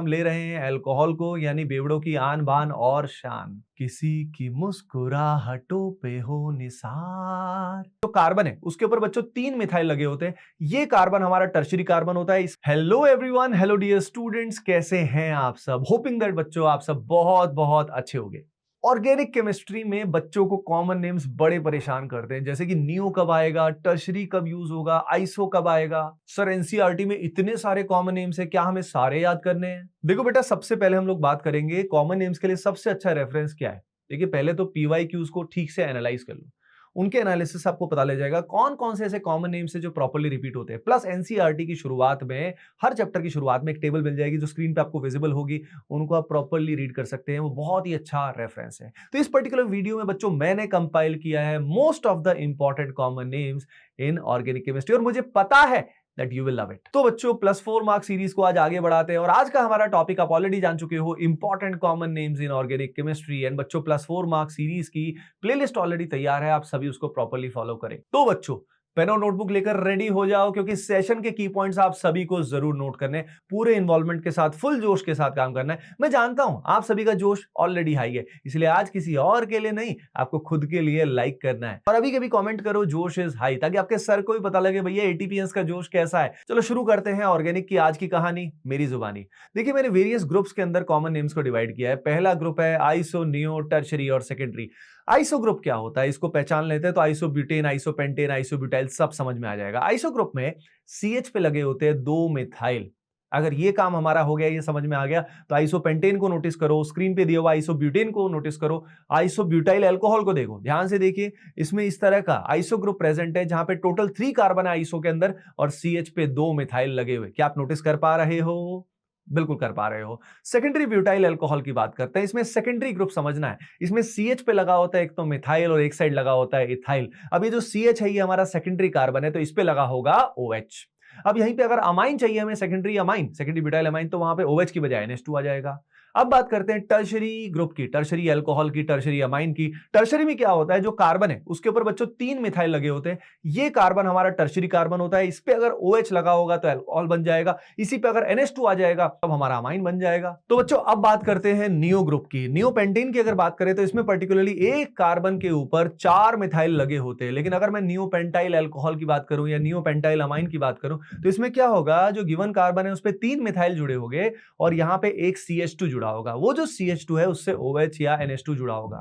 ले रहे हैं अल्कोहल को, यानी बेवड़ों की आन बान और शान। किसी की मुस्कुराहटों पे हो निसार। जो कार्बन है उसके ऊपर बच्चों 3 मिथाइल लगे होते हैं। ये कार्बन हमारा टर्शियरी कार्बन होता है। Hello everyone, hello dear students, कैसे हैं आप सब? होपिंग दैट बच्चों आप सब बहुत बहुत अच्छे होंगे। ऑर्गेनिक केमिस्ट्री में बच्चों को कॉमन नेम्स बड़े परेशान करते हैं, जैसे कि नियो कब आएगा, टर्शरी कब यूज होगा, आइसो कब आएगा। सर एनसीईआरटी में इतने सारे कॉमन नेम्स है, क्या हमें सारे याद करने हैं? देखो बेटा, सबसे पहले हम लोग बात करेंगे कॉमन नेम्स के लिए सबसे अच्छा रेफरेंस क्या है। देखिए, पहले तो पीवाईक्यूज को ठीक से एनालाइज कर लो। उनके एनालिसिस से आपको पता लग जाएगा कौन कौन से ऐसे कॉमन नेम्स है जो प्रॉपर्ली रिपीट होते हैं। प्लस एनसीईआरटी की शुरुआत में, हर चैप्टर की शुरुआत में एक टेबल मिल जाएगी जो स्क्रीन पे आपको विजिबल होगी। उनको आप प्रॉपर्ली रीड कर सकते हैं, वो बहुत ही अच्छा रेफरेंस है। तो इस पर्टिकुलर वीडियो में बच्चों मैंने कंपाइल किया है most of the important common names in organic chemistry, और मुझे पता है that you will love it। तो बच्चों +4 मार्क सीरीज को आज आगे बढ़ाते हैं, और आज का हमारा टॉपिक आप ऑलरेडी जान चुके हो, important common names in organic chemistry. And बच्चों +4 मार्क सीरीज की प्लेलिस्ट ऑलरेडी तैयार है, आप सभी उसको प्रॉपर्ली फॉलो करें। तो बच्चों पेन और नोटबुक लेकर रेडी हो जाओ, क्योंकि सेशन के की पॉइंट्स आप सभी को जरूर नोट करने, पूरे इन्वॉल्वमेंट के साथ, फुल जोश के साथ काम करना है। मैं जानता हूं आप सभी का जोश ऑलरेडी हाई है, इसलिए आज किसी और के लिए नहीं, आपको खुद के लिए लाइक करना है। और अभी कभी कमेंट करो जोश इज हाई, ताकि आपके सर को भी पता लगे भैया एटीपीएंस का जोश कैसा है। चलो शुरू करते हैं ऑर्गेनिक की आज की कहानी, मेरी जुबानी। देखिए, मैंने वेरियस ग्रुप्स के अंदर कॉमन नेम्स को डिवाइड किया है। पहला ग्रुप है आइसो, नियो, टर्शरी और सेकेंडरी। आइसो ग्रुप क्या होता है, इसको पहचान लेते हैं। तो आइसोब्यूटेन, आइसोपेंटेन, आइसोब्यूटाइल सब समझ में आ जाएगा। आइसो ग्रुप में CH पे लगे होते हैं 2 मिथाइल। अगर ये काम हमारा हो गया, ये समझ में आ गया, तो आइसोपेंटेन को नोटिस करो, स्क्रीन पे दिया हुआ आइसोब्यूटेन को नोटिस करो, आइसोब्यूटाइल अल्कोहल को देखो, ध्यान से देखिए। इसमें इस तरह का आइसो ग्रुप प्रेजेंट है जहां पे टोटल 3 कार्बन है आइसो के अंदर, और CH पे 2 मिथाइल लगे हुए। क्या आप नोटिस कर पा रहे हो? बिल्कुल कर पा रहे हो। सेकेंडरी ब्यूटाइल अल्कोहल की बात करते हैं। इसमें सेकेंडरी ग्रुप समझना है। इसमें CH पे लगा होता है एक तो मिथाइल, और एक साइड लगा होता है इथाइल। अब ये जो CH है ये हमारा सेकेंडरी कार्बन है, तो इस पे लगा होगा OH। अब यहीं पे अगर अमाइन चाहिए हमें, secondary amine, secondary butyl amine, तो वहां पे OH की बजाय NH2 आ जाएगा। अब बात करते हैं टर्शरी ग्रुप की, टर्शरी अल्कोहल की, टर्शरी अमाइन की। टर्शरी में क्या होता है, जो कार्बन है उसके ऊपर बच्चों 3 मिथाइल लगे होते हैं। ये कार्बन हमारा टर्शरी कार्बन होता है। इस पे अगर OH लगा होगा तो अल्कोहल बन जाएगा, इसी पे अगर NH2 आ जाएगा तब हमारा अमाइन बन जाएगा। तो बच्चों अब बात करते हैं नियो ग्रुप की। नियो पेंटेन की अगर बात करें तो इसमें पर्टिकुलरली एक कार्बन के ऊपर 4 मिथाइल लगे होते हैं। लेकिन अगर मैं नियो पेंटाइल अल्कोहल की बात करूं या नियो पेंटाइल अमाइन की बात करूं, तो इसमें क्या होगा, जो गिवन कार्बन है उस पे 3 मिथाइल जुड़े होंगे, और यहां पे एक CH2 जुड़ा होगा। वो जो CH2 है उससे OH या NH2 जुड़ा होगा।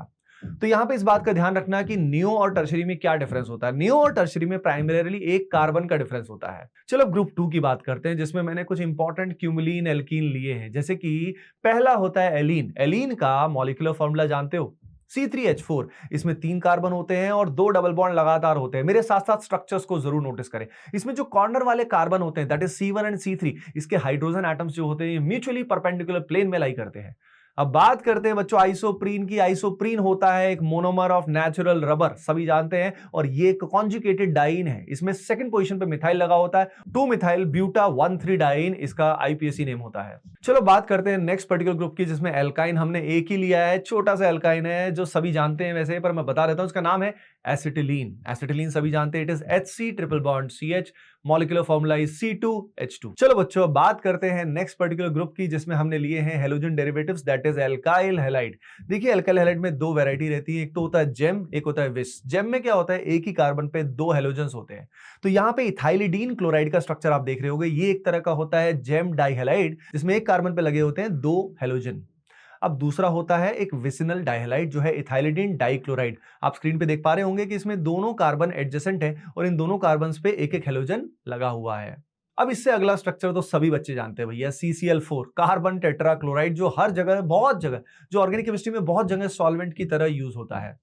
तो यहां पे इस बात का ध्यान रखना कि नियो और टर्शरी में क्या डिफरेंस होता है। नियो और टर्शरी में प्राइमरीली एक कार्बन का डिफरेंस होता है। चलो ग्रुप 2 की बात करते हैं, जिसमें मैंने कुछ इंपॉर्टेंट क्यूमुलीन एल्कीन लिए हैं। जैसे कि पहला होता है एलीन। एलीन का मॉलिक्यूलर फॉर्मूला जानते हो, C3H4। इसमें 3 कार्बन होते हैं और 2 डबल बॉन्ड लगातार होते हैं। मेरे साथ साथ स्ट्रक्चर्स को जरूर नोटिस करें। इसमें जो कॉर्नर वाले कार्बन होते हैं, that is C1 and C3, इसके हाइड्रोजन एटम्स जो होते हैं म्यूचुअली परपेंडिकुलर प्लेन में लाई करते हैं। अब बात करते हैं बच्चों आइसोप्रीन की। आइसोप्रीन होता है एक मोनोमर ऑफ नेचुरल रबर, सभी जानते हैं, और ये एक कॉन्जुगेटेड डाइन है। इसमें सेकंड पोजीशन पे मिथाइल लगा होता है, 2 मिथाइल ब्यूटा 1,3 डाइन इसका IPAC नेम होता है। चलो बात करते हैं नेक्स्ट पर्टिकुलर ग्रुप की, जिसमें एल्काइन हमने एक ही लिया है, छोटा सा एल्काइन है जो सभी जानते हैं वैसे, पर मैं बता देता हूं, इसका नाम है एसिटिलीन। एसिटिलीन सभी जानते हैं, it is HC triple bond CH, molecular formula is C2H2। चलो बच्चों बात करते हैं नेक्स्ट पर्टिकुलर ग्रुप की, जिसमें हमने लिए हैं halogen derivatives, that is alkyl halide. देखिए एल्काइल हैलाइड में 2 वैरायटी रहती है, एक तो होता है जेम, एक होता है विस। जेम में क्या होता है, एक ही कार्बन पे 2 हेलोजन्स होते हैं। तो यहाँ पे इथाइलिडीन क्लोराइड का स्ट्रक्चर आप देख रहे होंगे, ये एक तरह का होता है जेम डाइहैलाइड, जिसमें एक कार्बन पे लगे होते हैं 2 हेलोजन। अब दूसरा होता है एक विसिनल डाइहैलाइड, जो है इथाइलिडीन डाइक्लोराइड। आप स्क्रीन पे देख पा रहे होंगे कि इसमें दोनों कार्बन एडजेसेंट हैं, और इन दोनों कार्बन पे एक एक हेलोजन लगा हुआ है। अब इससे अगला स्ट्रक्चर तो सभी बच्चे जानते हैं भैया, CCl4, कार्बन टेट्राक्लोराइड, जो हर जगह, बहुत जगह, जो ऑर्गेनिक केमिस्ट्री में बहुत जगह सॉल्वेंट की तरह यूज होता है।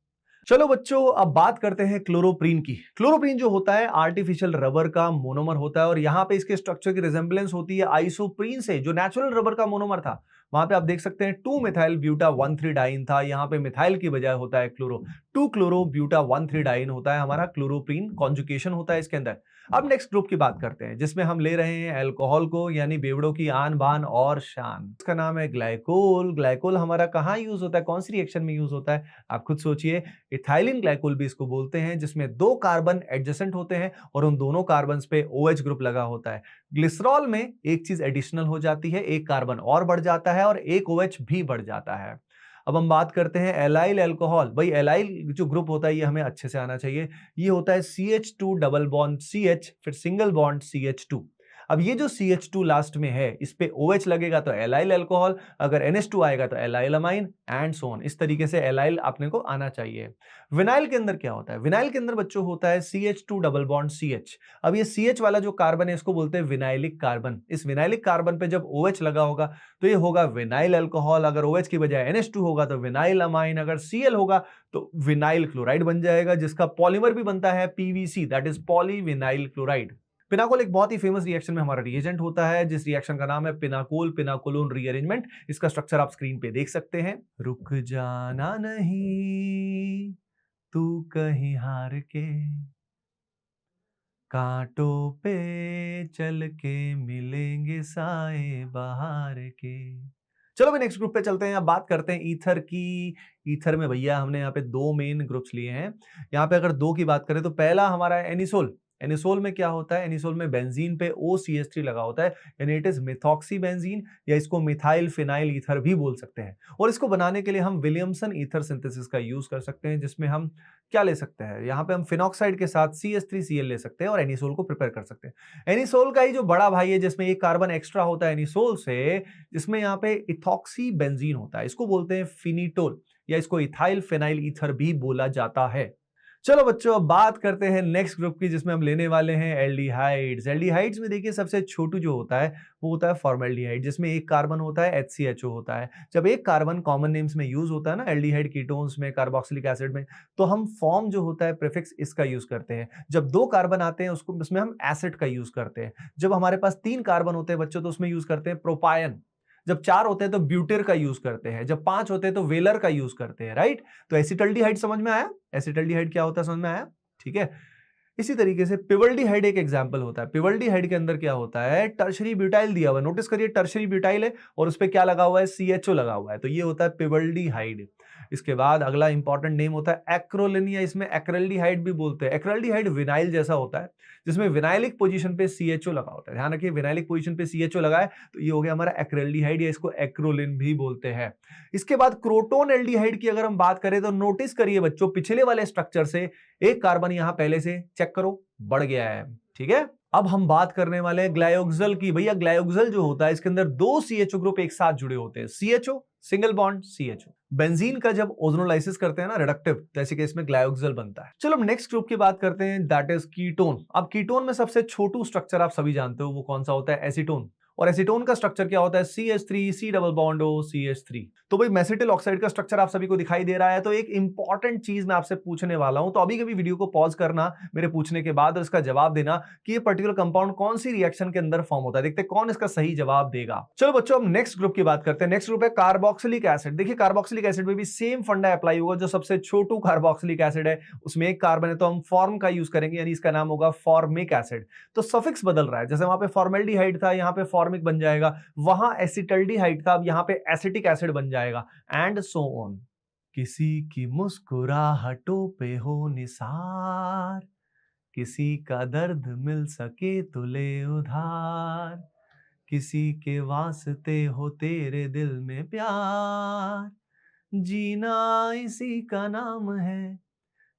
चलो बच्चों अब बात करते हैं क्लोरोप्रीन की। क्लोरोप्रीन जो होता है आर्टिफिशियल रबर का मोनोमर होता है, और यहां पे इसके स्ट्रक्चर की रिजेंबलेंस होती है आइसोप्रीन से, जो नेचुरल रबर का मोनोमर था। वहां पे आप देख सकते हैं 2 मिथाइल ब्यूटा 1,3 डाइन था, यहां पे मिथाइल की बजाय होता है क्लोरो। 2 क्लोरो ब्यूटा 1,3 डाइन होता है हमारा क्लोरोप्रीन, कॉन्जुगेशन होता है इसके अंदर। अब नेक्स्ट ग्रुप की बात करते हैं जिसमें हम ले रहे हैं अल्कोहल को यानी बेवड़ों की आन बान और शान। इसका नाम है ग्लाइकोल। ग्लाइकोल हमारा कहाँ यूज होता है, कौन सी रिएक्शन में यूज होता है, आप खुद सोचिए। इथाइलिन ग्लाइकोल भी इसको बोलते हैं, जिसमें दो कार्बन एडजेसेंट होते हैं और उन दोनों कार्बन पे OH ग्रुप लगा होता है। ग्लिसरॉल में एक चीज एडिशनल हो जाती है, एक कार्बन और बढ़ जाता है और एक OH भी बढ़ जाता है। अब हम बात करते हैं एलाइल अल्कोहल। भाई एलाइल जो ग्रुप होता है ये हमें अच्छे से आना चाहिए। ये होता है CH2 डबल बॉन्ड CH फिर सिंगल बॉन्ड CH2। अब ये जो CH2 लास्ट में है इस पे OH लगेगा तो एलाइल अल्कोहल, अगर NH2 आएगा तो allyl amine and so on. इस तरीके से एलाइल अपने को आना चाहिए। विनाइल के अंदर क्या होता है, विनाइल के अंदर बच्चों होता है CH2 डबल बॉन्ड CH। अब ये CH वाला जो कार्बन है इसको बोलते हैं विनाइलिक कार्बन। इस विनाइलिक कार्बन पे जब OH लगा होगा तो ये होगा विनाइल अल्कोहल। अगर OH की बजाय NH2 होगा तो विनाइल अमाइन, अगर Cl होगा तो विनाइल क्लोराइड बन जाएगा, जिसका पॉलीमर भी बनता है PVC, that is polyvinyl chloride. Pinacol एक बहुत ही फेमस रिएक्शन में हमारा रिएजेंट होता है, जिस रिएक्शन का नाम है पिनाकोल पिनाकोलोन रीअरेंजमेंट। इसका स्ट्रक्चर आप स्क्रीन पे देख सकते हैं। रुक जाना नहीं तू कहीं हार के, कांटों पे चल के मिलेंगे साए बहार के। चलो भाई नेक्स्ट ग्रुप पे चलते हैं। अब बात करते हैं ईथर की। ईथर में भैया हमने यहाँ पे दो मेन ग्रुप्स लिए हैं। यहाँ पे अगर दो की बात करें तो पहला हमारा है एनिसोल। एनिसोल में क्या होता है, एनिसोल में बेंजीन पे OCH3 लगा होता है, यानी इट इज मिथॉक्सी बेंजीन, या इसको मिथाइल फिनाइल ईथर भी बोल सकते हैं। और इसको बनाने के लिए हम विलियमसन ईथर सिंथेसिस का यूज कर सकते हैं, जिसमें हम क्या ले सकते हैं, यहाँ पे हम फिनॉक्साइड के साथ CH3Cl ले सकते हैं और एनिसोल को प्रिपेयर कर सकते हैं। एनिसोल का ही जो बड़ा भाई है जिसमें एक कार्बन एक्स्ट्रा होता है एनिसोल से, जिसमें यहाँ पे इथॉक्सी बेंजीन होता है, इसको बोलते हैं फिनिटोल, या इसको इथाइल फिनाइल ईथर भी बोला जाता है। चलो बच्चों अब बात करते हैं नेक्स्ट ग्रुप की, जिसमें हम लेने वाले हैं एल्डिहाइड्स। एल्डिहाइड्स में देखिए सबसे छोटू जो होता है वो होता है फॉर्मेल्डिहाइड, जिसमें एक कार्बन होता है HCHO होता है। जब एक कार्बन कॉमन नेम्स में यूज होता है ना एल्डिहाइड कीटोन्स में, कार्बोक्सिलिक एसिड में, तो हम फॉर्म जो होता है प्रीफिक्स इसका यूज करते हैं। जब दो कार्बन आते हैं उसको उसमें हम एसिड का यूज करते हैं। जब हमारे पास तीन कार्बन होते हैं बच्चों तो उसमें यूज करते हैं प्रोपायन। जब चार होते हैं तो ब्यूटेर का यूज करते हैं। जब पांच होते हैं तो वेलर का यूज करते हैं, राइट। तो एसिटल्डिहाइड समझ में आया, एसिटल्डिहाइड क्या होता है समझ में आया, ठीक है। इसी तरीके से पिवल्डिहाइड एक एग्जांपल होता है। पिवल्डिहाइड के अंदर क्या होता है, टर्शरी ब्यूटाइल दिया हुआ है, नोटिस करिए टर्शरी ब्यूटाइल है और उस पे क्या लगा हुआ है, CHO लगा हुआ है, तो ये होता है पिवल्डिहाइड। इसके बाद अगला इंपॉर्टेंट नेम होता है एक्रोलिन, या इसमें एक्रेल्डिहाइड भी बोलते हैं। एक्रेल्डिहाइड विनाइल जैसा होता है, जिसमें विनाइलिक पोजीशन पे CHO लगा होता है। ध्यान रखिए विनाइलिक पोजीशन पे CHO लगा है तो ये हो गया हमारा एक्रेल्डिहाइड, या इसको एक्रोलिन भी बोलते हैं। इसके बाद क्रोटोन एल्डिहाइड की अगर हम बात करें तो नोटिस करिए बच्चों पिछले वाले स्ट्रक्चर से एक कार्बन यहां पहले से चेक करो बढ़ गया है, ठीक है। अब हम बात करने वाले हैं ग्लायोक्सल की। भैया ग्लायोक्सल जो होता है इसके अंदर दो CHO ग्रुप एक साथ जुड़े होते हैं, CHO single bond CHO। Benzene का जब ओजोनोलाइसिस करते हैं ना रिडक्टिव, तो ऐसे केस में ग्लायोक्सल बनता है। चलो हम नेक्स्ट ग्रुप की बात करते हैं, दैट इज कीटोन। अब कीटोन में सबसे छोटू स्ट्रक्चर आप सभी जानते हो वो कौन सा होता है, एसीटोन। और एसीटोन का स्ट्रक्चर क्या होता है, CH3 C double bond O CH3। तो भाई मेसिटिल ऑक्साइड का स्ट्रक्चर आप सभी को दिखाई दे रहा है। तो एक इंपॉर्टेंट चीज मैं आपसे पूछने वाला हूं, तो अभी कभी वीडियो को पॉज करना मेरे पूछने के बाद और इसका जवाब देना कि ये पर्टिकुलर कंपाउंड कौन सी रिएक्शन के अंदर फॉर्म होता है। देखते हैं कौन इसका सही जवाब देगा। चलो बच्चों हम नेक्स्ट ग्रुप की बात करते हैं। नेक्स्ट ग्रुप है कार्बोक्सिलिक एसिड। देखिए कार्बोक्सिलिक एसिड में भी सेम फंडा अप्लाई होगा, जो सबसे छोटू कार्बोक्सिलिक एसिड है उसमें एक कार्बन है तो हम फॉर्म का यूज करेंगे, यानी इसका नाम होगा फॉर्मिक एसिड। तो सफिक्स बदल रहा है, जैसे वहां पे फॉर्मेल्डिहाइड था यहाँ पे फॉर्मिक बन जाएगा, वहां एसिटल्डिहाइड था अब यहाँ पे एसिटिक एसिड बन जाएगा, एंड सो ऑन। किसी की मुस्कुराहटों पे हो निसार, किसी का दर्द मिल सके तो ले उधार, किसी के वास्ते हो तेरे दिल में प्यार, जीना इसी का नाम है।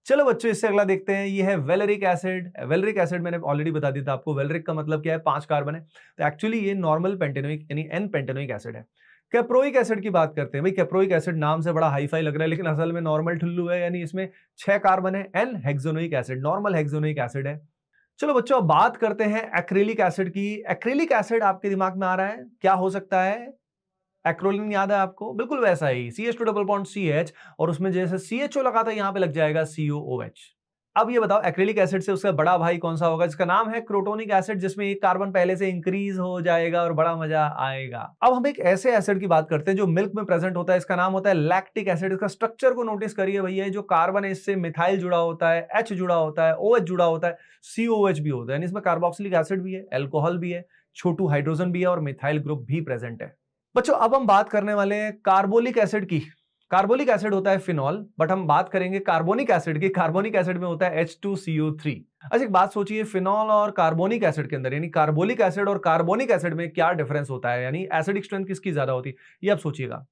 चलो बच्चों इससे अगला देखते हैं, ये है वेलरिक एसिड। वेलरिक एसिड मैंने ऑलरेडी बता दिया था आपको, वेलरिक का मतलब क्या है, 5 कार्बन है। तो एक्चुअली ये नॉर्मल पेंटेनोइक यानी एन पेंटेनोइक एसिड है। कैप्रोइक एसिड की बात करते हैं। भाई कैप्रोइक एसिड नाम से बड़ा हाई फाई लग रहा है, लेकिन असल में नॉर्मल ठुल्लू है, यानी इसमें 6 कार्बन है। एन हेक्सोनोइक एसिड, नॉर्मल हेक्सोनोइक एसिड है। चलो बच्चों अब बात करते हैं एक्रिलिक एसिड की। एक्रिलिक एसिड आपके दिमाग में आ रहा है क्या हो सकता है, एक्रोलिन याद है आपको, बिल्कुल वैसा ही CH2 डबल बॉन्ड CH, और उसमें जैसे CHO लगा था यहां पे लग जाएगा COOH। अब ये बताओ एक्रिलिक एसिड से उसका बड़ा भाई कौन सा होगा, जिसका नाम है क्रोटोनिक एसिड, जिसमें एक कार्बन पहले से इंक्रीज हो जाएगा और बड़ा मजा आएगा। अब हम एक ऐसे एसिड की बात करते हैं जो मिल्क में प्रेजेंट होता है, इसका नाम होता है लैक्टिक एसिड। इसका स्ट्रक्चर को नोटिस करिए भैया, जो कार्बन है इससे मिथाइल जुड़ा होता है, एच जुड़ा होता है, OH जुड़ा होता है, COH भी होता है, यानी इसमें कार्बोक्सिलिक एसिड भी है, एल्कोहल भी है, छोटू हाइड्रोजन भी है और मिथाइल ग्रुप भी प्रेजेंट है। बच्चों अब हम बात करने वाले हैं कार्बोलिक एसिड की। कार्बोलिक एसिड होता है फिनॉल, बट हम बात करेंगे कार्बोनिक एसिड की। कार्बोनिक एसिड में होता है H2CO3। अच्छा एक बात सोचिए, फिनॉल और कार्बोनिक एसिड के अंदर यानी कार्बोलिक एसिड और कार्बोनिक एसिड में क्या डिफरेंस होता है, यानी एसिडिक स्ट्रेंथ किसकी ज्यादा होती है, ये आप सोचिएगा।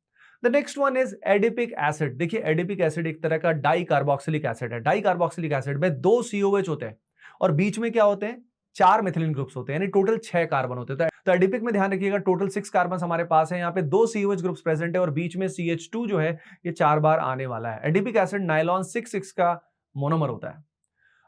The next one is adipic acid. देखिए एडिपिक एसिड एक तरह का डाई कार्बोक्सिलिक एसिड है। डाई कार्बोक्सिलिक एसिड में 2 COH होते हैं और बीच में क्या होते हैं, 4 मिथिलीन ग्रुप्स होते हैं, यानी टोटल 6 कार्बन होते हैं। तो एडिपिक में ध्यान रखिएगा टोटल 6 कार्बन हमारे पास है, यहाँ पे 2 COH ग्रुप्स प्रेजेंट है और बीच में CH2 जो है ये 4 बार आने वाला है। एडिपिक एसिड नाइलॉन 6 का मोनोमर होता है।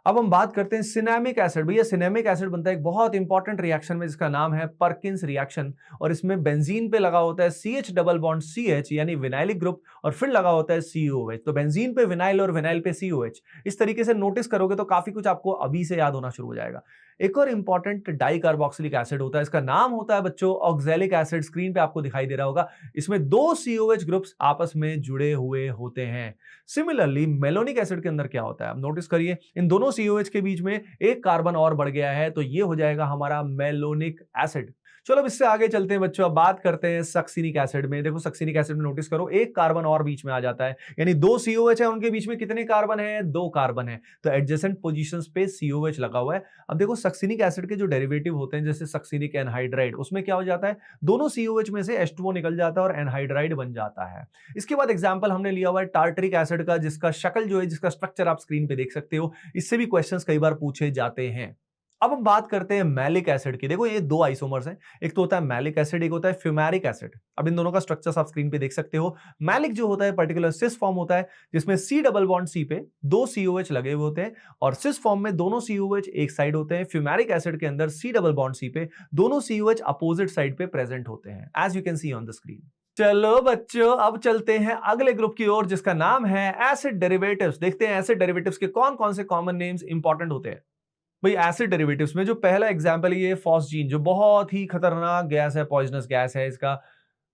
अब हम बात करते हैं सिनेमिक एसिड। भैया सिनेमिक एसिड बनता है एक बहुत इंपॉर्टेंट रिएक्शन में जिसका नाम है पर्किंस रिएक्शन, और इसमें बेंजीन पे लगा होता है CH डबल बॉन्ड CH यानी विनाइलिक ग्रुप, और फिर लगा होता है COH। तो बेंजीन पे विनाइल और विनाइल पे COH, इस तरीके से नोटिस करोगे तो काफी कुछ आपको अभी से याद होना शुरू हो जाएगा। एक और इंपॉर्टेंट डाई कार्बोक्सिलिक एसिड होता है, इसका नाम होता है बच्चों ऑक्सैलिक एसिड। स्क्रीन पे आपको दिखाई दे रहा होगा, इसमें 2 COH ग्रुप्स आपस में जुड़े हुए होते हैं। सिमिलरली मेलोनिक एसिड के अंदर क्या होता है, आप नोटिस करिए इन दोनों COH के बीच में एक कार्बन और बढ़ गया है, तो ये हो जाएगा हमारा मेलोनिक एसिड। चलो अब इससे आगे चलते हैं बच्चों, अब बात करते हैं सक्सिनिक एसिड में। देखो सक्सिनिक एसिड में नोटिस करो एक कार्बन और बीच में आ जाता है, यानी 2 COH है, उनके बीच में कितने कार्बन है, 2 कार्बन है, तो एडजेसेंट पोजीशंस पे COH लगा हुआ है। अब देखो सक्सिनिक एसिड के जो डेरिवेटिव होते हैं जैसे सक्सिनिक एनहाइड्राइड, उसमें क्या हो जाता है, दोनों COH में से H2O निकल जाता है और एनहाइड्राइड बन जाता है। इसके बाद एग्जांपल हमने लिया हुआ है टार्टरिक एसिड का, जिसका शक्ल जो है, जिसका स्ट्रक्चर आप स्क्रीन पे देख सकते हो, इससे भी क्वेश्चंस कई बार पूछे जाते हैं। अब हम बात करते हैं मैलिक एसिड की। देखो ये 2 आइसोमर्स हैं, एक तो होता है मैलिक एसिड, एक होता है फ्यूमेरिक एसिड। अब इन दोनों का स्ट्रक्चर आप स्क्रीन पे देख सकते हो। मैलिक जो होता है पर्टिकुलर सिस फॉर्म होता है, जिसमें C डबल बॉन्ड C पे 2 COH लगे हुए होते हैं, और सिस फॉर्म में दोनों COH एक साइड होते हैं। फ्यूमेरिक एसिड के अंदर C डबल बॉन्ड C पे दोनों COH अपोजिट साइड पे प्रेजेंट होते हैं, as you can see on the screen. चलो बच्चों अब चलते हैं अगले ग्रुप की ओर, जिसका नाम है एसिड डेरिवेटिव्स। देखते हैं एसिड डेरिवेटिव्स के कौन कौन से कॉमन नेम्स इंपॉर्टेंट होते हैं। भाई एसिड डेरिवेटिव्स में जो पहला एग्जांपल है ये फॉस्जीन, जो बहुत ही खतरनाक गैस है, पॉइजनस गैस है। इसका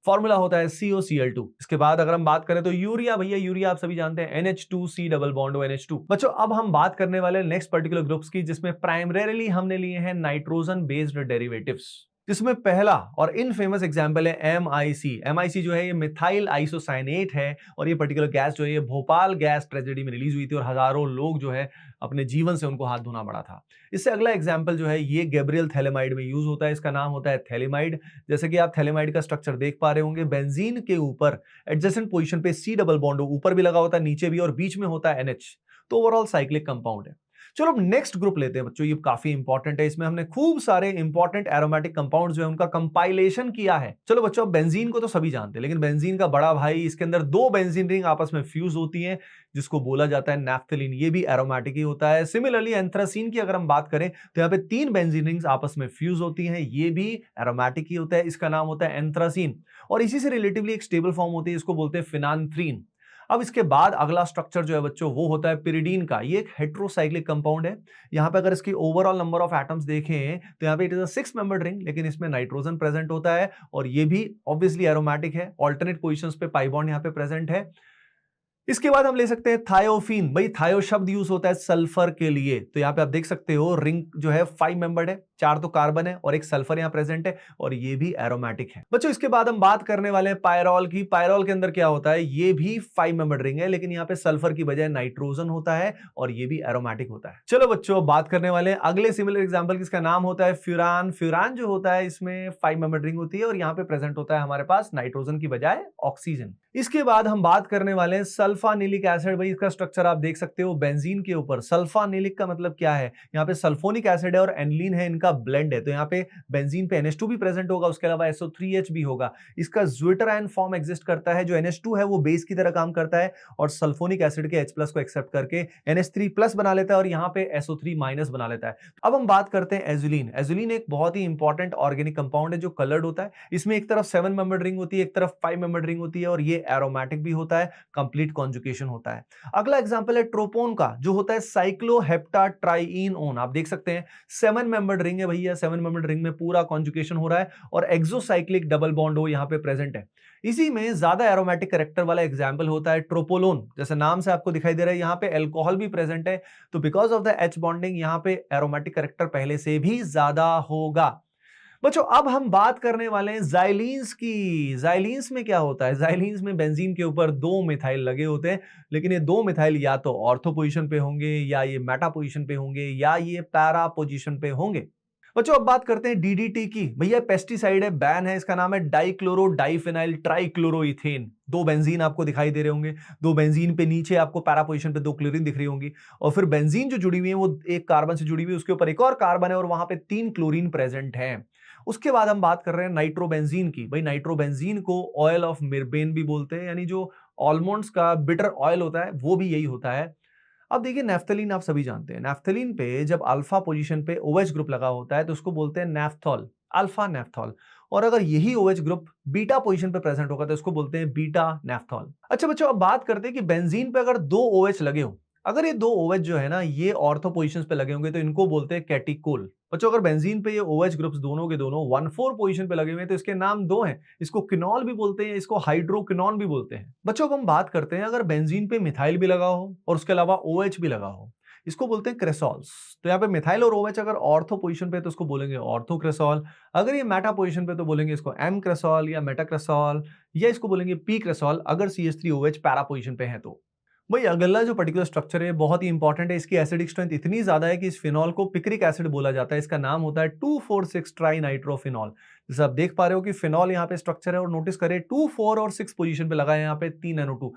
फॉर्मूला होता है COCl2। इसके बाद अगर हम बात करें तो यूरिया, भैया यूरिया आप सभी जानते हैं NH2C डबल बॉन्ड NH2। बच्चों अब हम बात करने वाले नेक्स्ट पर्टिकुलर ग्रुप्स की, जिसमें प्राइमरीली हमने लिए हैं नाइट्रोजन बेस्ड डेरिवेटिव्स, जिसमें पहला और इनफेमस एग्जांपल है MIC। MIC जो है ये मिथाइल आइसोसाइनेट है, और ये पर्टिकुलर गैस जो है ये भोपाल गैस ट्रेजेडी में रिलीज हुई थी और हजारों लोग जो है अपने जीवन से उनको हाथ धोना पड़ा था। इससे अगला एग्जांपल जो है ये गैब्रियल थैलेमाइड में यूज होता है, इसका नाम होता है थैलेमाइड। जैसे कि आप थैलेमाइड का स्ट्रक्चर देख पा रहे होंगे, बेंजीन के ऊपर एडजेसेंट पोजीशन पे C डबल बॉन्ड ऊपर भी लगा होता है, नीचे भी, और बीच में होता है NH, तो ओवरऑल साइक्लिक कंपाउंड है। चलो अब नेक्स्ट ग्रुप लेते हैं बच्चों, ये काफी इंपॉर्टेंट है। इसमें हमने खूब सारे इंपॉर्टेंट एरोमेटिक कंपाउंड्स जो है उनका कंपाइलेशन किया है। चलो बच्चों अब बेंजीन को तो सभी जानते हैं, लेकिन बेंजीन का बड़ा भाई, इसके अंदर 2 बेंजीन रिंग आपस में फ्यूज होती हैं, जिसको बोला जाता है नैफ्थलीन। ये भी एरोमेटिक ही होता है। सिमिलरली एंथ्रासीन की अगर हम बात करें तो यहाँ पे 3 बेंजीन रिंग्स आपस में फ्यूज होती हैं, ये भी एरोमेटिक ही होता है, इसका नाम होता है एंथ्रासीन। और इसी से रिलेटिवली एक स्टेबल फॉर्म होती है, इसको बोलते हैं फिनान्थ्रीन। अब इसके बाद अगला स्ट्रक्चर जो है बच्चों वो होता है पिरिडीन का। ये एक हेट्रोसाइक्लिक कंपाउंड है। यहाँ पे अगर इसकी ओवरऑल नंबर ऑफ एटम्स देखें तो यहाँ पे it is a 6 membered ring, लेकिन इसमें नाइट्रोजन प्रेजेंट होता है, और ये भी ऑब्वियसली एरोमेटिक है। ऑल्टरनेट पोजीशंस पे पाई बॉन्ड यहाँ पे प्रेजेंट है। इसके बाद हम ले सकते हैं थायोफीन। भाई थायो शब्द यूज होता है सल्फर के लिए, तो यहाँ पे आप देख सकते हो रिंग जो है 5 मेंबर्ड है, 4 तो कार्बन है और एक सल्फर यहाँ प्रेजेंट है, और ये भी एरोमेटिक है। बच्चों इसके बाद हम बात करने वाले हैं पायरॉल की। पायरॉल के अंदर क्या होता है, ये भी 5 मेंबर्ड रिंग है, लेकिन यहाँ पे सल्फर की बजाय नाइट्रोजन होता है, और ये भी एरोमेटिक होता है। चलो बच्चों बात करने वाले हैं अगले सिमिलर एग्जाम्पल, जिसका नाम होता है फ्यूरान। फ्यूरान जो होता है इसमें 5 मेंबर्ड रिंग होती है, और यहाँ पे प्रेजेंट होता है हमारे पास नाइट्रोजन की बजाय ऑक्सीजन। इसके बाद हम बात करने वाले हैं सल्फानिलिक एसिड। भाई इसका स्ट्रक्चर आप देख सकते हो बेंजीन के ऊपर। सल्फानिलिक का मतलब क्या है, यहाँ पे सल्फोनिक एसिड है और एनिलीन है, इनका ब्लेंड है, तो यहाँ पे बेंजीन पे NH2 भी प्रेजेंट होगा, उसके अलावा SO3H भी होगा। इसका ज्विटरायन फॉर्म एग्जिस्ट करता है, जो NH2 है वो बेस की तरह काम करता है और सल्फोनिक एसिड के H+ को एक्सेप्ट करके NH3+ बना लेता है और यहाँ पे SO3- बना लेता है। अब हम बात करते हैं एजुलिन। एजुलिन एक बहुत ही इंपॉर्टेंट ऑर्गेनिक कंपाउंड है जो कलर्ड होता है। इसमें एक तरफ 7 मेंबर्ड रिंग होती है, एक तरफ 5 मेंबर्ड रिंग होती है और ये एरोमेटिक भी होता है, कंप्लीट कॉन्जुगेशन होता है। अगला एग्जांपल है ट्रोपोन का, जो होता है साइक्लोहेप्टाट्राइनोन। आप देख सकते हैं 7 मेंबर्ड रिंग है भैया, 7 मेंबर्ड रिंग में पूरा कॉन्जुगेशन हो रहा है और एक्सोसाइक्लिक डबल बॉन्ड हो यहाँ पे प्रेजेंट है। इसी में ज्यादा एरोमेटिक कैरेक्टर वाला एग्जांपल होता है ट्रोपोलोन। जैसे नाम से आपको दिखाई दे रहा है, यहाँ पे अल्कोहल भी प्रेजेंट है, तो because of the H bonding यहाँ पे एरोमेटिक कैरेक्टर पहले से भी ज्यादा होगा। बच्चों अब हम बात करने वाले हैं जाइलीन्स की। जाइलीन्स में क्या होता है? जाइलीन्स में बेंजीन के ऊपर 2 मिथाइल लगे होते हैं, लेकिन ये 2 मिथाइल या तो ऑर्थो पोजीशन पे होंगे, या ये मेटा पोजीशन पे होंगे, या ये पैरा पोजीशन पे होंगे। बच्चों अब बात करते हैं डीडीटी की। भैया पेस्टिसाइड है, बैन है, इसका नाम है डाइक्लोरो डाइफिनाइल ट्राइक्लोरोइथेन। 2 बेंजीन आपको दिखाई दे रहे होंगे, 2 बेंजीन पे नीचे आपको पैरा पोजीशन पे 2 क्लोरीन दिख रही होंगी, और फिर बेंजीन जो जुड़ी हुई है वो एक कार्बन से जुड़ी हुई है, उसके ऊपर एक और कार्बन है और वहां पे 3 क्लोरीन प्रेजेंट है। उसके बाद हम बात कर रहे हैं नाइट्रोबेंजीन की। भाई नाइट्रोबेंजीन को ऑयल ऑफ मिर्बेन भी बोलते हैं, यानी जो आलमंड्स का बिटर ऑयल होता है वो भी यही होता है। अब देखिए नैफ्थलीन आप सभी जानते हैं, नैफ्थलीन पे जब अल्फा पोजीशन पे OH ग्रुप लगा होता है तो उसको बोलते हैं नैफ्थॉल, अल्फा नैफ्थॉल। और अगर यही OH ग्रुप बीटा पोजीशन पे प्रेजेंट होगा तो उसको बोलते हैं बीटा नैफ्थॉल। अच्छा बच्चों अब बात करते हैं कि बेंजीन पे अगर 2 OH लगे हो, अगर ये 2 OH जो है ना ये ऑर्थो पोजीशंस पे लगे होंगे तो इनको बोलते हैं कैटिकोल। बच्चों अगर बेंजीन पे ये OH ग्रुप्स दोनों के दोनों 1,4 पोजीशन पे लगे हुए हैं तो इसके नाम 2 हैं, इसको किनॉल भी बोलते हैं, इसको हाइड्रोकिनॉन भी बोलते हैं। बच्चों अब हम बात करते हैं अगर बेंजीन पे मिथाइल भी लगा हो और उसके अलावा OH भी लगा हो, इसको बोलते हैं क्रेसॉल्स। तो यहाँ पे मिथाइल और OH अगर ऑर्थो पोजीशन पे तो उसको बोलेंगे ऑर्थो क्रेसॉल, अगर ये मेटा पोजीशन पे तो बोलेंगे इसको एम क्रेसॉल या मेटा क्रेसॉल, या इसको बोलेंगे पी क्रेसॉल अगर CH3OH पैरा पोजीशन पे है तो। भाई अगला जो पर्टिकुलर स्ट्रक्चर है बहुत ही इंपॉर्टेंट है, इसकी एसिडिक स्ट्रेंथ इतनी ज्यादा है कि इस फिनॉल को पिक्रिक एसिड बोला जाता है। इसका नाम होता है 2,4,6 ट्राइनाइट्रोफिनॉल। जैसे आप देख पा रहे हो कि फिनॉल यहाँ पे स्ट्रक्चर है और नोटिस करें 2, 4 और 6 पोजीशन पे लगा है यहाँ पे 3 NO2।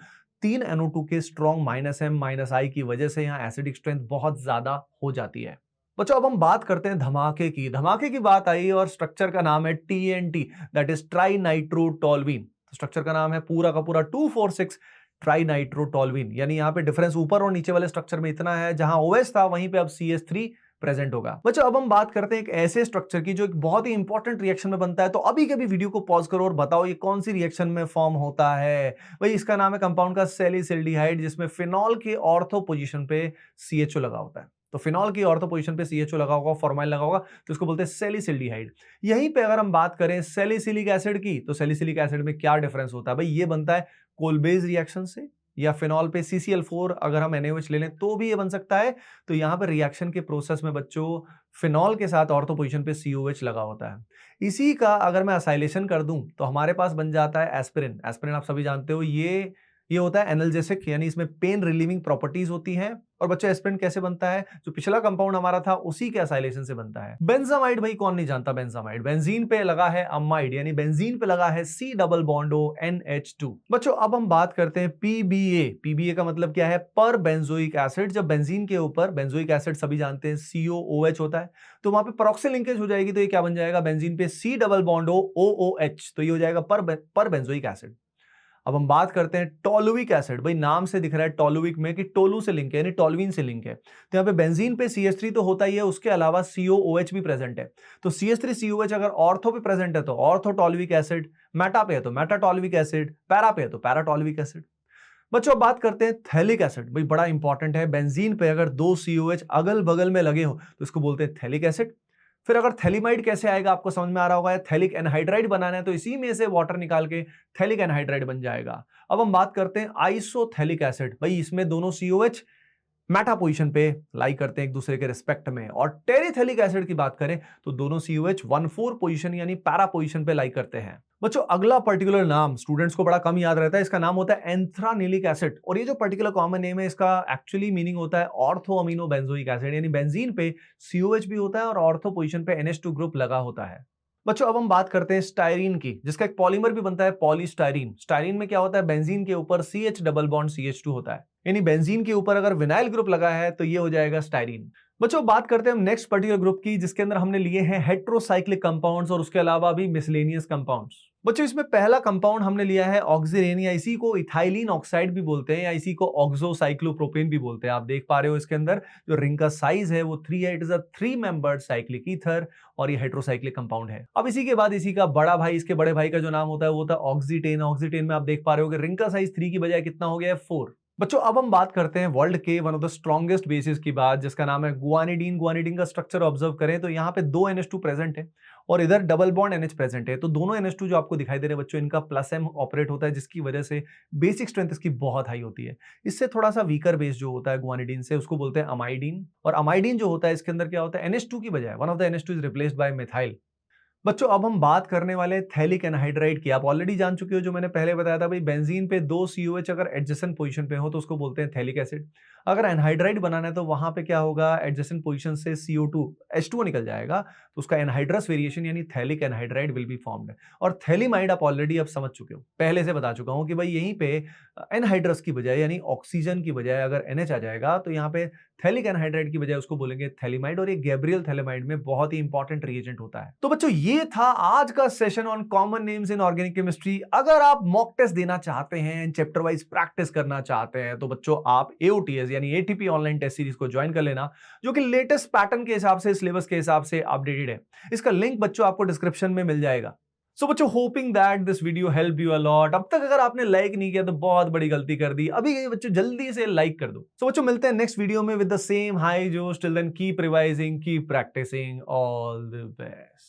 3 NO2 के स्ट्रॉन्ग -M-I की वजह से यहाँ एसिडिक स्ट्रेंथ बहुत ज्यादा हो जाती है। बच्चों अब हम बात करते हैं धमाके की। धमाके की बात आई और स्ट्रक्चर का नाम है TNT, दैट इज ट्राइनाइट्रोटोल्यूइन। स्ट्रक्चर का नाम है पूरा का पूरा 2,4,6 ट्राइनाइट्रोटोल्यूइन, यानी यहाँ पे डिफरेंस ऊपर और नीचे वाले स्ट्रक्चर में इतना है, जहां OH था वहीं पे अब CH3 प्रेजेंट होगा। बच्चों अब हम बात करते हैं एक ऐसे स्ट्रक्चर की जो एक बहुत ही इंपॉर्टेंट रिएक्शन में बनता है, तो अभी कभी वीडियो को पॉज करो और बताओ ये कौन सी रिएक्शन में फॉर्म होता है। भाई इसका नाम है कंपाउंड का सैलिसिल्डिहाइड, जिसमें फिनॉल के ऑर्थो पोजीशन पे CHO लगा होता है। तो फिनॉल की ऑर्थो पोजीशन पे CHO लगा होगा, फॉर्माइल लगा होगा, तो इसको बोलते हैं सैलिसिल्डिहाइड। यहीं पे अगर हम बात करें सैलिसिलिक एसिड की, तो सैलिसिलिक एसिड में क्या डिफरेंस होता है? भाई ये बनता है कोलबेज रिएक्शन से, या फिनॉल पे CCl4 अगर हम NaOH ले लें तो भी ये बन सकता है। तो यहां पर रिएक्शन के प्रोसेस में बच्चों फिनॉल के साथ ऑर्थो पोजीशन पे COH लगा होता है। इसी का अगर मैं असाइलेशन कर दूं तो हमारे पास बन जाता है एस्पिरिन। एस्पिरिन आप सभी जानते हो ये होता है एनाल्जेसिक, यानी इसमें पेन रिलीविंग प्रॉपर्टीज होती हैं। और बच्चों एस्पिरिन कैसे बनता है? जो पिछला कंपाउंड हमारा था उसी के असाइलेशन से बनता है। बेंजामाइड, भाई कौन नहीं जानता बेंजामाइड? बेंजीन पे लगा है अमाइड, यानी बेंजीन पे लगा है C double bond O NH2। बच्चों अब हम बात करते हैं PBA। PBA का मतलब क्या है? पर बेंजोइक एसिड। जब बेंजीन के ऊपर बेंजोइक एसिड सभी जानते हैं COOH होता है, तो वहां पे पेरोक्सिल लिंकेज हो जाएगी, तो ये क्या बन जाएगा? बेंजीन पे C double bond O OOH, तो ये हो जाएगा पर बेंजोइक एसिड। अब हम बात करते हैं टोलुइक एसिड। भाई नाम से दिख रहा है टोलुइक में कि टोलू से लिंक है, यानी टोलुइन से लिंक है। तो यहाँ पे बेंजीन पे CH3 तो होता ही है, उसके अलावा COOH भी प्रेजेंट है। तो CH3COH अगर ऑर्थो पे प्रेजेंट है तो ऑर्थो टोलुइक एसिड, मेटा पे है तो मेटा टोलुइक एसिड, पैरा पे है तो पैरा टोलुइक एसिड। बच्चों अब बात करते हैं थैलिक एसिड। भाई बड़ा इंपॉर्टेंट है, बेंजीन पे अगर 2 COH अगल बगल में लगे हो तो इसको बोलते हैं थैलिक एसिड। फिर अगर थैलिमाइड कैसे आएगा आपको समझ में आ रहा होगा, थैलिक एनहाइड्राइड बनाना है तो इसी में से वाटर निकाल के थैलिक एनहाइड्राइड बन जाएगा। अब हम बात करते हैं आइसोथैलिक एसिड। भाई इसमें दोनों COH मेटा पोजीशन पे लाई करते हैं एक दूसरे के रिस्पेक्ट में। और टेरिथैलिक एसिड की बात करें तो दोनों COH 1,4 पोजीशन यानी पैरा पोजीशन पे लाई करते हैं। बच्चों अगला पर्टिकुलर नाम स्टूडेंट्स को बड़ा कम याद रहता है, इसका नाम होता है एंथ्रानिलिक एसिड। और ये जो पर्टिकुलर कॉमन नेम है इसका एक्चुअली मीनिंग होता है ऑर्थो अमीनो बेंजोइक एसिड, यानी बेंजीन पे COH भी होता है और ऑर्थो पोजीशन पे NH2 ग्रुप लगा होता है। बच्चों अब हम बात करते हैं स्टायरीन की, जिसका एक पॉलीमर भी बनता है पॉलीस्टायरीन। स्टायरीन में क्या होता है? बेंजीन के ऊपर CH डबल बॉन्ड CH2 होता है, यानी बेंजीन के ऊपर अगर विनाइल ग्रुप लगा है तो ये हो जाएगा स्टायरीन। बच्चों बात करते हैं हम नेक्स्ट पर्टिकुलर ग्रुप की, जिसके अंदर हमने लिए हैं हेट्रोसाइक्लिक कंपाउंड्स और उसके अलावा भी मिसलेनियस कंपाउंड्स। बच्चों इसमें पहला कंपाउंड हमने लिया है ऑक्सीरेन, या इसी को इथाइलिन ऑक्साइड भी बोलते हैं, या इसी को ऑक्सोसाइक्लोप्रोपेन भी बोलते हैं। आप देख पा रहे हो इसके अंदर जो रिंग का साइज है वो 3 है। It is a 3 membered cyclic ether और ये हेट्रोसाइक्लिक कंपाउंड है। अब इसी के बाद इसी का बड़ा भाई, इसके बड़े भाई का जो नाम होता है वो होता है ऑक्सीटेन। ऑक्सीटेन में आप देख पा रहे हो कि रिंग का साइज 3 की बजाय कितना हो गया है, 4। बच्चों अब हम बात करते हैं वर्ल्ड के one of the strongest basis की बात, जिसका नाम है गुआनिडीन। गुआनिडीन का स्ट्रक्चर ऑब्जर्व करें तो यहाँ पे 2 NH2 प्रेजेंट है और इधर डबल बॉन्ड NH प्रेजेंट है। तो दोनों NH2 जो आपको दिखाई दे रहे हैं बच्चों, इनका प्लस M ऑपरेट होता है, जिसकी वजह से बेसिक स्ट्रेंथ इसकी बहुत हाई होती है। इससे थोड़ा सा वीकर बेस जो होता है गुआनिडीन से, उसको बोलते हैं अमाइडीन। और अमाइडीन जो होता है इसके अंदर क्या होता है, NH2 की बजाय one of the NH2 is replaced by methyl. बच्चों अब हम बात करने वाले थैलिक एनहाइड्राइड की। आप ऑलरेडी जान चुके हो, जो मैंने पहले बताया था भाई, बेंजीन पे 2 COH अगर एडजेसेंट पोजीशन पे हो तो उसको बोलते हैं थैलिक एसिड। अगर एनहाइड्राइड बनाना है तो वहां पे क्या होगा, एडजेसेंट पोजीशन से CO2 H2O निकल जाएगा, तो उसका एनहाइड्रस वेरिएशन यानी phthalic anhydride will be formed. और थैलिमाइड आप ऑलरेडी अब समझ चुके हो, पहले से बता चुका हूं कि भाई यहीं पे एनहाइड्रस की बजाय यानी ऑक्सीजन की बजाय अगर NH आ जाएगा तो यहाँ पे थैलिक एनहाइड्राइड की बजाय उसको बोलेंगे थैलिमाइड, और ये गैब्रियल थैलिमाइड में बहुत ही इंपॉर्टेंट रिएजेंट होता है। तो बच्चों ये था आज का session on common names in organic chemistry. अगर आप मॉक टेस्ट देना चाहते हैं, चैप्टर वाइज प्रैक्टिस करना चाहते हैं, तो बच्चों आप AOTS यानी ATP ऑनलाइन टेस्ट सीरीज को ज्वाइन कर लेना, जो कि लेटेस्ट पैटर्न के हिसाब से, सिलेबस के हिसाब से अपडेटेड है। इसका लिंक बच्चों आपको डिस्क्रिप्शन में मिल जाएगा। सो बच्चों hoping that this video help you a lot. अब तक अगर आपने लाइक नहीं किया तो बहुत बड़ी गलती कर दी, अभी बच्चों जल्दी से लाइक कर दो। सो बच्चों मिलते हैं नेक्स्ट वीडियो में विद द सेम हाई जोश। Till then keep revising, keep practising, all the best.